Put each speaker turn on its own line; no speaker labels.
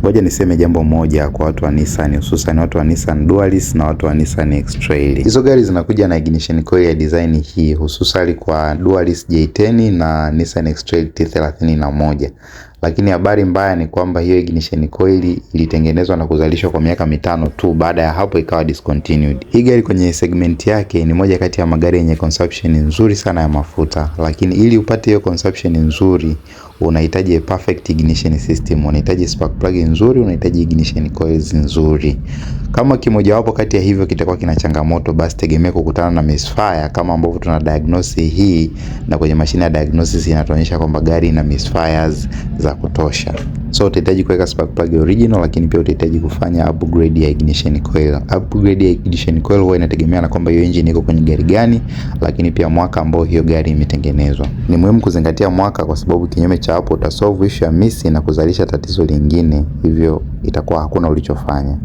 Ngoja niseme jambo moja kwa watu wa Nissan, hususan watu wa Nissan Dualis na watu wa Nissan X-Trail. Hizo gari zinakuja na ignition coil ya design hii, hususan kwa Dualis J10 na Nissan X-Trail T31. Lakini habari mbaya ni kwamba hiyo ignition coil ilitengenezwa na kuzalishwa kwa miaka 5 tu, baada ya hapo ikawa discontinued. Hii gari kwenye segment yake ni moja kati ya magari yenye consumption nzuri sana ya mafuta, lakini ili upate hiyo consumption nzuri unahitaji perfect ignition system, unahitaji spark plug nzuri, unahitaji ignition coils nzuri. Kama kimoja wapo kati ya hivyo kitakuwa kina changamoto, basi tegemea kukutana na misfire kama ambavyo tuna diagnosis hii, na kwenye mashine ya diagnosis inatuonyesha kwamba gari ina misfires za kutosha. So utahitaji kuweka spark plug original, lakini pia utahitaji kufanya upgrade ya ignition coil. Upgrade ya ignition coil huwa inategemea na kwamba hiyo engine iko kwenye gari gani, lakini pia mwaka ambao hiyo gari imetengenezwa. Ni muhimu kuzingatia mwaka, kwa sababu kinyume cha hapo utasolve issue ya misi na kuzalisha tatizo lingine, hivyo itakuwa hakuna ulichofanya.